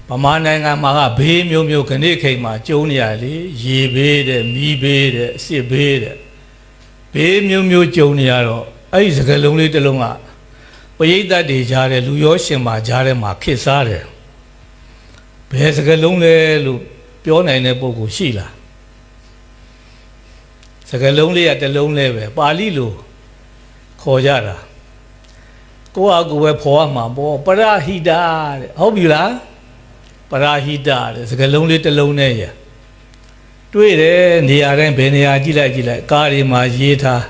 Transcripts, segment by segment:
ဗမာနိုင်ငံမှာကဘေးမျိုးမျိုးခဏိခိမ်မှာကျုံနေရလေရေဘေးတဲ့မီးဘေးတဲ့အစ်စ်ဘေးတဲ့ဘေးမျိုးမျိုးကျုံနေရတော့အဲ့ဒီစကလုံးလေးတစ်လုံးကပရိသတ်တွေကြားတယ်လူရောရှင်မှာကြားတယ်မှာခစ်စားတယ်ဘယ်စကလုံးလဲလို့ပြောနိုင်တဲ့ပုဂ္ဂိုလ်ရှိလားစကလုံးလေးကတစ်လုံးလဲပဲပါဠိလိုခေါ်ကြတာကိုယ့်အကူပဲဖော်ရမှာပေါ့ပရဟိတတဲ့ဟုတ်ပြီလားပရဟိတတဲ့စကလုံးလေးတစ်လုံးနဲ့ရတွေ့တယ်နေရာတိုင်းဘယ်နေရာကြည့်လိုက်ကားတွေမှာရေးထား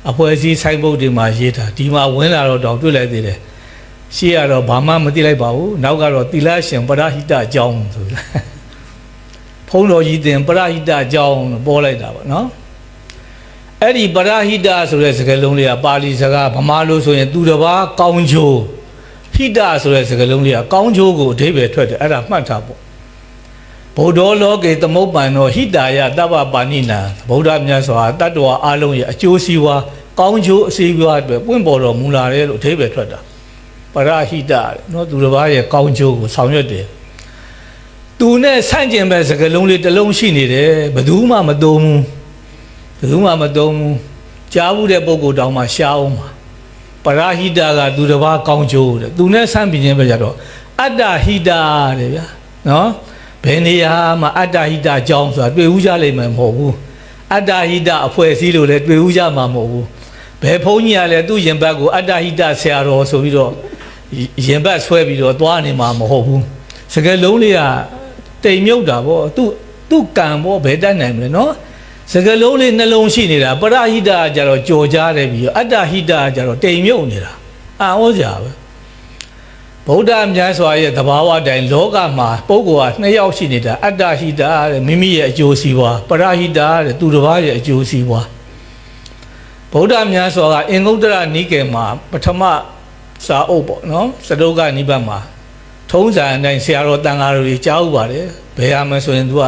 အဖွဲ့အစည်းဆိုင်ဘုတ်တွေမှာရေးထားဒီမှာဝင်လာတော့တောင်တွေ့လိုက်သေးတယ်ရှေ့ကတော့ဘာမှမသိလိုက်ပါဘူးနောက်ကတော့သီလရှင်ပရဟိတအကြောင်းဆိုဖုံးတော်ကြီးတင်ပရဟိတအကြောင်းပေါ်လိုက်တာပေါ့နော်အဲ့ဒီပရဟိတဆိုတဲ့စကားလုံးလေးကပါဠိစကားဗမာလိုဆိုရင်သူတစ်ပါးကောင်းချိုးဟိတဆိုတဲ့စကားလုံးလေးကကောင်းချိုးကိုအဓိပ္ပာယ်ထွက်တယ်အဲ့ဒါမှတ်ထားပေါ့ဗုဒ္ဓလောကေသမုပ္ပန်သောဟိတာယတဗ္ဗပါဏိနံဗုဒ္ဓမြတ်စွာတတ္တဝါအလုံးရဲ့အကျိုးစီးပွားကောင်းချိုးအစီးပွားအတွက်ပွင့်ပေါ်တော်မူလာတယ်လို့အဓိပ္ပာယ်ထွက်တာပရဟိတနော်သူတစ်ပါးရဲ့ကောင်းချိုးကိုဆောင်ရွက်တယ်သူနဲ့ဆန့်ကျင်ဘက်စကားလုံးလေးတစ်လုံးရှိနေတယ်ဘယ်သူမှမသုံးဘူးဘယ်သူမှမသုံးဘူးကြားဘူးတဲ့ပုဂ္ဂိုလ်တောင်မှရှားအောင်ပါပရဟိတကသူတစ်ပါးကောင်းချိုးတဲ့သူနဲ့ဆန့်ကျင်ခြင်းပဲကြတော့အတ္တဟိတတဲ့ဗျာနော်ဘယ်နေရာမှာအတ္တဟိတအကြောင်းဆိုတာတွေ့ဦးကြလိမ့်မယ်မဟုတ်ဘူးအတ္တဟိတအဖွဲ့အစည်းလို့လည်းတွေ့ဦးကြမှာမဟုတ်ဘူးဘယ်ဘုန်းကြီးကလည်းသူ့ရင်ဘတ်ကိုအတ္တဟိတဆရာတော်ဆိုပြီးတော့ရင်ဘတ်ဆွဲပြီးတော့သွားနေမှာမဟုတ်ဘူးစကလုံးလေးကတိမ်မြုပ်တာပေါ့သူ့ကံပေါ့ဘယ်တတ်နိုင်မလဲနော်စကလုံးလေးနှလုံးရှိနေတာပရဟိတကကြတော့ကြော်ကြားတယ်ပြီးအတ္တဟိတကကြတော့တိမ်မြုပ်နေတာအံ့ဩစရာပဲဗုဒ္ဓမြတ်စွာရဲ့သဘာဝတိုင်းလောကမှာပုဂ္ဂိုလ်ဟာနှစ်ယောက်ရှိနေတာအတ္တဟိတတဲ့မိမိရဲ့အကျိုးစီးပွားပရဟိတတဲ့သူတစ်ပါးရဲ့အကျိုးစီးပွားဗုဒ္ဓမြတ်စွာကအင်္ဂုတ္တရနိကေမှာပထမစာအုပ်ပေါ့နော်စတုကနိဗ္ဗာန်မှာထုံးစံအတိုင်းဆရာတော်တန်ဃာတော်တွေကြားဥပါတယ်ဘယ်ဟာမှဆိုရင်သူက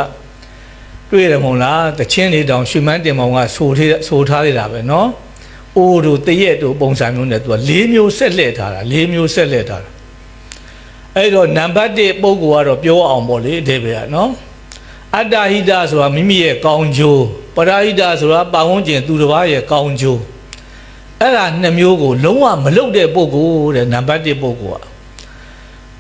တွေ့တယ်မဟုတ်လားတချင်းလေးတောင်ရွှေမန်းတင်မောင်ကဆိုထားလိုက်တာပဲနော်အိုးတို့တရက်တို့ပုံစံမျိုးနဲ့သူက၄မျိုးဆက်လက်ထားတာ၄မျိုးဆက်လက်ထားတာအဲ့တော့နံပါတ်1ပုဂ္ဂိုလ်ကတော့ပြောအောင်ပေါ့လေအဓိပ္ပာယ်ကနော်အတ္တဟိတဆိုတာမိမိရဲ့ကောင်းကျိုးပရဟိတဆိုတာပါဝန်းကျင်သူတစ်ပါးရဲ့ကောင်းကျိုးအဲ့ဒါနှစ်မျိုးကိုလုံးဝမလုပ်တဲ့ပုဂ္ဂိုလ်တဲ့နံပါတ်1ပုဂ္ဂိုလ်က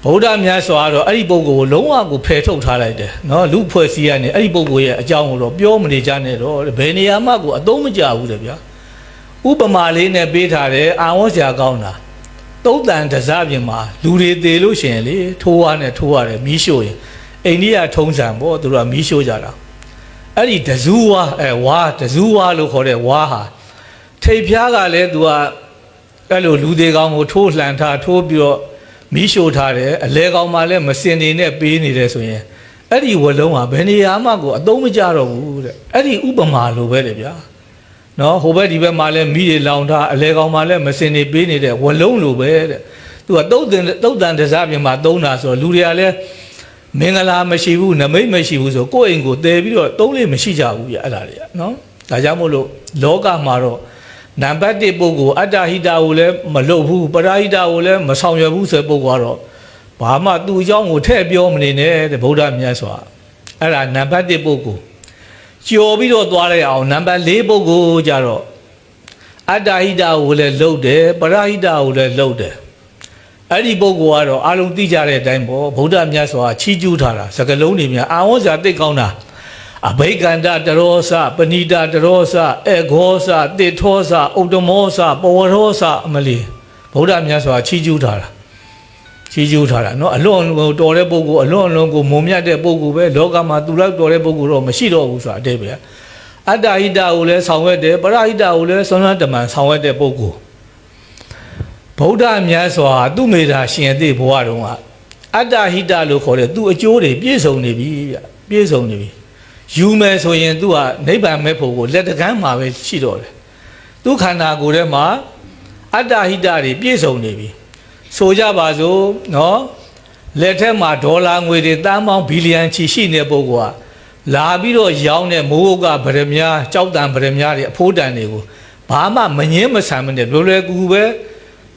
ဗုဒ္ဓမြတ်စွာတော့အဲ့ဒီပုဂ္ဂိုလ်ကိုလုံးဝကိုဖယ်ထုတ်ထားလိုက်တယ်နော်လူဖွဲ့စည်းရနေအဲ့ဒီပုဂ္ဂိုလ်ရဲ့အကြောင်းကိုတော့ပြောမနေကြနဲ့တော့ဘယ်နေရာမှကိုအသုံးမကျဘူးတဲ့ဗျာဥပမာလေးနဲ့ပေးထားတယ်အာဝေါ်စရာကောင်းတာသုတ်တန်တစားပြင်မှာလူတွေသေလို့ရှိရင်လေထိုးရနဲ့ထိုးရတယ်မီးရှို့ရင်အိန္ဒိယထုံးစံပေါ့သူတို့ကမီးရှို့ကြတာအဲ့ဒီတဇူဝါဝါတဇူဝါလို့ခေါ်တဲ့ဝါဟာထိပ်ဖျားကလည်းသူကအဲ့လိုလူသေးကောင်းကိုထိုးလှန်ထားထိုးပြီးတော့မီးရှို့ထားတယ်အလဲကောင်းမှလည်းမစင်နေနဲ့ပေးနေတယ်ဆိုရင်အဲ့ဒီဝလုံးဟာဘယ်နေရာမှကိုအသုံးမကျတော့ဘူးတဲ့အဲ့ဒီဥပမာလိုပဲလေဗျာနော်ဟိုဘက်ဒီဘက်မှာလည်းမိတွေလောင်ထားအလဲကောင်းမှလည်းမစင်နေပေးနေတဲ့ဝလုံးလိုပဲတဲ့သူကသုတ်တန်တစားပြင်မှာသုံးတာဆိုတော့လူတွေကလည်းမင်္ဂလာမရှိဘူးနမိတ်မရှိဘူးဆိုကိုယ့်အိမ်ကိုတည်ပြီးတော့သုံးလို့မရှိကြဘူးပြအဲ့ဒါတွေကနော်ဒါကြောင့်မို့လို့လောကမှာတော့နံပါတ်1ပုဂ္ဂိုလ်အတ္တဟိတကိုလည်းမလုပ်ဘူးပရဟိတကိုလည်းမဆောင်ရွက်ဘူးဆိုတဲ့ပုဂ္ဂိုလ်ကတော့ဘာမှသူ့အကြောင်းကိုထည့်ပြောမနေနဲ့တဲ့ဗုဒ္ဓမြတ်စွာအဲ့ဒါနံပါတ်1ပုဂ္ဂိုလ်ကြော်ပြီးတော့သွားလိုက်အောင်နံပါတ်4ပုဂ္ဂိုလ်ကြတော့အတ္တဟိတကိုလည်းလုပ်တယ်ပရဟိတကိုလည်းလုပ်တယ်အဲ့ဒီပုဂ္ဂိုလ်ကတော့အလုံးသိကြတဲ့အတိုင်းပေါ့ဗုဒ္ဓမြတ်စွာချီးကျူးထားတာစကလုံးတွေများအာဝေါ်စရာသိကောင်းတာအဘိကန္တတရောစပဏိတတရောစအေဂောစတေထောစဥဒ္ဓမောစပဝရောစအမလီဗုဒ္ဓမြတ်စွာချီးကျူးထားတာနော်အလွန်တော်တဲ့ပုဂ္ဂိုလ်အလွန်ကိုမုံမြတ်တဲ့ပုဂ္ဂိုလ်ပဲလောကမှာသူလောက်တော်တဲ့ပုဂ္ဂိုလ်တော့မရှိတော့ဘူးဆိုတာအတိတ်ပဲအတ္တဟိတကိုလည်းဆောင်ရွက်တယ်ပရဟိတကိုလည်းစွမ်းစွမ်းတမန်ဆောင်ရွက်တဲ့ပုဂ္ဂိုလ်ဗုဒ္ဓမြတ်စွာသူ့မိသားရှင်အသေးဘဝတုန်းကအတ္တဟိတလို့ခေါ်တဲ့သူ့အကျိုးတွေပြည့်စုံနေပြီဗျပြည့်စုံနေပြီယူမယ်ဆိုရင်သူကနိဗ္ဗာန်မဲ့ဖို့ကိုလက်တကမ်းမှာပဲရှိတော့တယ်သူခန္ဓာကိုယ်ထဲမှာအတ္တဟိတတွေပြည့်စုံနေပြီဆိုကြပါစို့နော်လက်ထက်မှာဒေါ်လာငွေတွေတန်းပေါင်းဘီလီယံချီရှိနေတဲ့ပုဂ္ဂိုလ်ကလာပြီးတော့ရောင်းတဲ့မိုးကဗရမ ्या ကြောက်တံဗရမ ्या တွေအဖိုးတန်တွေကိုဘာမှမငင်းမဆန်မနဲ့လွယ်လွယ်ကူကူပဲ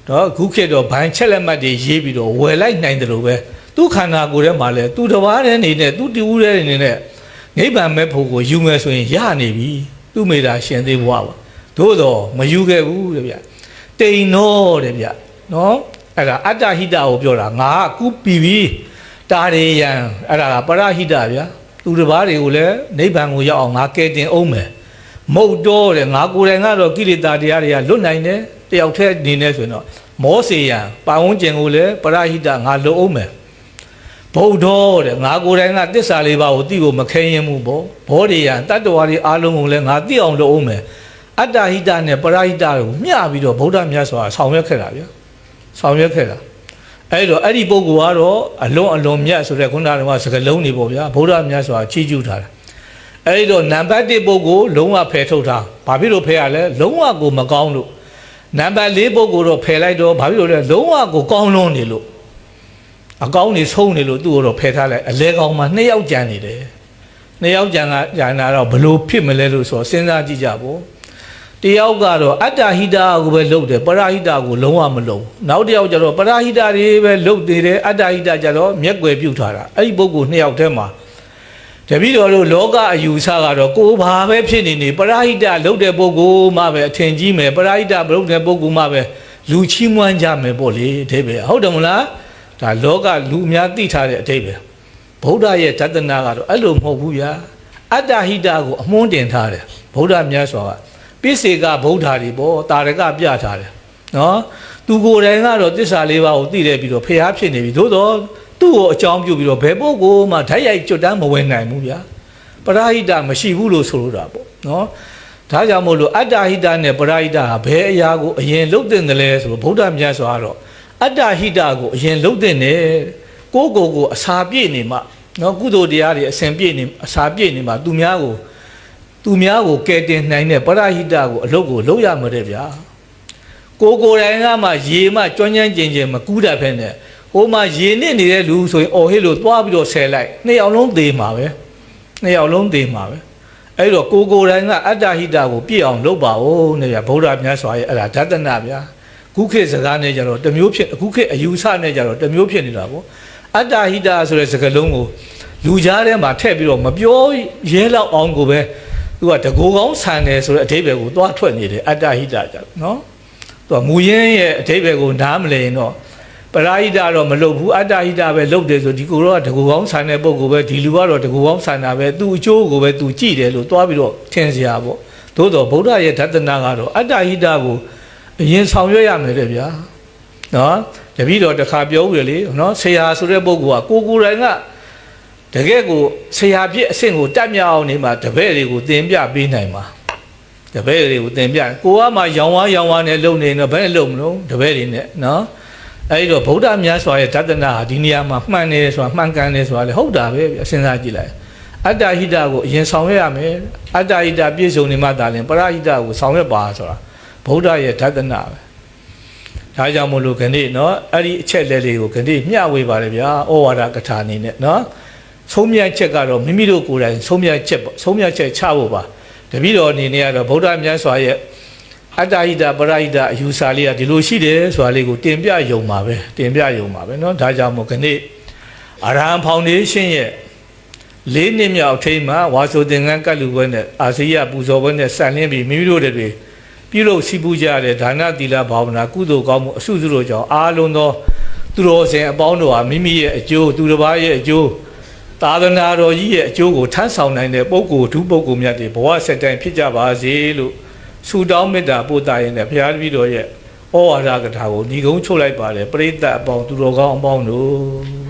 တော့ခုခေတ်တော့ဘိုင်းချက်လက်မှတ်တွေရေးပြီးတော့ဝယ်လိုက်နိုင်တယ်လို့ပဲ သူခန္ဓာကိုယ်ထဲမှာလဲသူတစ်ပါးတည်းနေနဲ့သူတူဦးတဲ့နေနဲ့နိဗ္ဗာန်မဲ့ဖို့ကိုယူမယ်ဆိုရင်ရနေပြီသူမိတာရှင်သေးဘဝပါသို့တော့မယူခဲ့ဘူးတဲ့ဗျတိန်တော့တဲ့ဗျနော်အဲ့ဒါအတ္တဟိတကိုပြောတာငါကကူပြီပြီတာရေယံအဲ့ဒါကပရဟိတဗျာသူတစ်ပါးတွေကိုလည်းနိဗ္ဗာန်ကိုရောက်အောင်ငါကဲတင်အောင်မယ်မဟုတ်တော့တဲ့ငါကိုယ်တိုင်ကတော့ကိလေသာတရားတွေကလွတ်နိုင်တယ်တယောက်တည်းနေနေဆိုရင်တော့မောစေယံပါဝန်းကျင်ကိုလည်းပရဟိတငါလွတ်အောင်မယ်ဘုဒ္ဓတဲ့ငါကိုယ်တိုင်ကသစ္စာလေးပါးကိုသိဖို့မခဲရင်မှုပေါ့ဘောဓိယံတတ္တဝါတွေအားလုံးကိုလည်းငါသိအောင်လုပ်အောင်မယ်အတ္တဟိတနဲ့ပရဟိတကိုမျှပြီးတော့ဗုဒ္ဓမြတ်စွာဆောင်ရွက်ခဲ့တာဗျာဆောင်ရွက်ခဲ့တာအဲ့တော့အဲ့ဒီပုဂ္ဂိုလ်ကတော့အလွန်မြတ်ဆိုတဲ့ခုနကစကားလုံးတွေပေါ့ဗျာဗုဒ္ဓမြတ်စွာချီးကျူးထားတာအဲ့တော့နံပါတ်1ပုဂ္ဂိုလ်လုံးဝဖယ်ထုတ်တာဘာဖြစ်လို့ဖယ်ရလဲလုံးဝကိုမကောင်းလို့နံပါတ်4ပုဂ္ဂိုလ်တော့ဖယ်လိုက်တော့ဘာဖြစ်လို့လဲလုံးဝကိုကောင်းလွန်းနေလို့အကောင်းနေဆုံးနေလို့သူ့ကိုတော့ဖယ်ထားလိုက်အလဲကောင်းမှ2ယောက်ကြံနေတယ်2ယောက်ကြံတာတော့ဘလို့ဖြစ်မလဲလို့ဆိုစဉ်းစားကြည့်ကြပေါ့တယောက်ကတော့အတ္တဟိတကိုပဲလုပ်တယ်ပရဟိတကိုလုံးဝမလုပ်နောက်တယောက်ကျတော့ပရဟိတတွေပဲလုပ်သေးတယ်အတ္တဟိတကျတော့မျက်ွယ်ပြုတ်ထားတာအဲ့ဒီပုဂ္ဂိုလ်2ယောက်ထဲမှာတပည့်တော်တို့လောကအယူဆကတော့ကိုယ်ဘာပဲဖြစ်နေပရဟိတလုပ်တဲ့ပုဂ္ဂိုလ်မှပဲအထင်ကြီးမယ်ပရဟိတလုပ်တဲ့ပုဂ္ဂိုလ်မှပဲလူချီးမွမ်းကြမယ်ပေါ့လေအဓိပ္ပာယ်ဟုတ်တယ်မလားဒါလောကလူအများသိထားတဲ့အဓိပ္ပာယ်ဗုဒ္ဓရဲ့တသနာကတော့အဲ့လိုမဟုတ်ဘူးဗျာအတ္တဟိတကိုအမွှန်းတင်ထားတယ်ဗုဒ္ဓမြတ်စွာကပိစေကဗုဒ္ဓတွေပေါ့တာရကပြထားတယ်နော်သူကိုယ်တိုင်ကတော့သစ္စာလေးပါးကိုသိတယ်ပြီးတော့ဖျားဖြစ်နေပြီသို့တော့သူ့ကိုအကြောင်းပြုပြီးတော့ဘယ်ပုဂ္ဂိုလ်မှဓာတ်ရိုက်ကျွတ်တမ်းမဝင်နိုင်ဘူးဗျာပရဟိတမရှိဘူးလို့ဆိုလိုတာပေါ့နော်ဒါကြောင့်မို့လို့အတ္တဟိတနဲ့ပရဟိတဟာဘယ်အရာကိုအရင်လှုပ်တင်တယ်လဲဆိုတော့ဗုဒ္ဓမြတ်စွာကတော့အတ္တဟိတကိုအရင်လှုပ်တင်တယ်ကိုကိုအစာပြည့်နေမှနော်ကုသိုလ်တရားတွေအစဉ်ပြည့်နေအစာပြည့်နေမှသူများကိုကဲတင်နိုင်တဲ့ပရဟိတကိုအလုပ်ကိုလုပ်ရမှာတဲ့ဗျာကိုတိုင်ကမှရေမှကျွမ်းကျန်းကျင်ကျင်မကူးတတ်ဖ ೇನೆ ဟိုမှာရေနစ်နေတဲ့လူဆိုရင်အော်ဟစ်လို့သွားပြီးတော့ဆယ်လိုက်2ယောက်လုံးသေမှာပဲ2ယောက်လုံးသေမှာပဲအဲ့တော့ကိုတိုင်ကအတ္တဟိတကိုပြည့်အောင်လုပ်ပါဦးနဲ့ဗျာဗုဒ္ဓမြတ်စွာရဲ့အဲ့ဒါဒသနာဗျာခုခေတ်စကားနဲ့ကြတော့တစ်မျိုးဖြစ်အခုခေတ်အယူဆနဲ့ကြတော့တစ်မျိုးဖြစ်နေတာပေါ့အတ္တဟိတဆိုတဲ့စကားလုံးကိုလူကြားထဲမှာထည့်ပြီးတော့မပြောရဲလောက်အောင်ကိုပဲသူကတကူကောင်းဆန်တယ်ဆိုတဲ့အဓိပ္ပာယ်ကိုသွားထွက်နေတယ်အတ္တဟိတကြနော်သူကမူရင်းရဲ့အဓိပ္ပာယ်ကိုနားမလည်ရင်တော့ပရဟိတတော့မလုပ်ဘူးအတ္တဟိတပဲလုပ်တယ်ဆိုဒီကိုတော့တကူကောင်းဆန်တဲ့ပုံကိုပဲဒီလူကတော့တကူကောင်းဆန်တာပဲသူ့အကျိုးကိုပဲသူကြည့်တယ်လို့သွားပြီးတော့ထင်စရာပေါ့သို့တော့ဗုဒ္ဓရဲ့ဒသနာကတော့အတ္တဟိတကိုအရင်ဆောင်ရွက်ရမယ်တဲ့ဗျာနော်တပည့်တော်တစ်ခါပြောဦးတယ်လေနော်ဆရာဆိုတဲ့ပုဂ္ဂိုလ်ကကိုတိုင်ကတကယ်ကိုဆရာပြည့်အဆင့်ကိုတက်မြောက်အောင်နေမှာတပည့်တွေကိုသင်ပြပေးနိုင်မှာတပည့်တွေကိုသင်ပြကိုကမှရောင်ဝါနဲ့လုံနေတော့ဘယ်လုံမလို့တပည့်တွေနဲ့နော်အဲဒီတော့ဗုဒ္ဓမြတ်စွာရဲ့ဒသနာဟာဒီနေရာမှာမှန်နေဆိုတာမှန်ကန်နေဆိုတာလေဟုတ်တာပဲစဉ်းစားကြည့်လိုက်အတ္တဟိတကိုအရင်ဆောင်ရွက်ရမယ်အတ္တဟိတပြည့်စုံနေမှသာလင်ပရဟိတကိုဆောင်ရွက်ပါဆိုတာဗုဒ္ဓရဲ့ဒသနာပဲဒါကြောင့်မို့လို့ခဏနော်အဲ့ဒီအချက်လက်လေးကိုခဏမျှဝေပါတယ်ဗျာဩဝါဒကထာအနေနဲ့နော်ဆုံးမြတ်ချက်ကတော့မိမိတို့ကိုယ်တိုင်ဆုံးမြတ်ချက်ချဖို့ပါတပည့်တော်အနေနဲ့ကတော့ဗုဒ္ဓမြတ်စွာရဲ့အတ္တဟိတပရဟိတအယူဆလေးကဒီလိုရှိတယ်ဆိုတာလေးကိုတင်ပြယုံပါပဲနော်ဒါကြောင့်မို့ခဏအရဟံဖောင်ဒေးရှင်းရဲ့4နှစ်မြောက်ထိမ်းမှာဝါဆိုသင်္ကန်းကတ်လူပွဲနဲ့အာစီယပူဇော်ပွဲနဲ့စံလင်းပြီးမိမိတို့တွေပြုလုပ်စီးပူးကြတဲ့ဒါနသီလဘာဝနာကုသိုလ်ကောင်းမှုအစုစုတို့ကြောင့်အားလုံးသောသူတော်စင်အပေါင်းတို့ဟာမိမိရဲ့အကျိုးသူတစ်ပါးရဲ့အကျိုးသာသနာတော်ကြီးရဲ့အကျိုးကိုထမ်းဆောင်နိုင်တဲ့ပုဂ္ဂိုလ်ဒုပုဂ္ဂိုလ်မြတ်တွေဘဝဆက်တိုင်းဖြစ်ကြပါစေလို့ဆုတောင်းမေတ္တာပို့သရင်လည်းဘုရားတပည့်တော်ရဲ့ဩဝါဒကထာကိုညီကုန်းချုပ်လိုက်ပါတယ်ပရိသတ်အပေါင်းသူတော်ကောင်းအပေါင်းတို့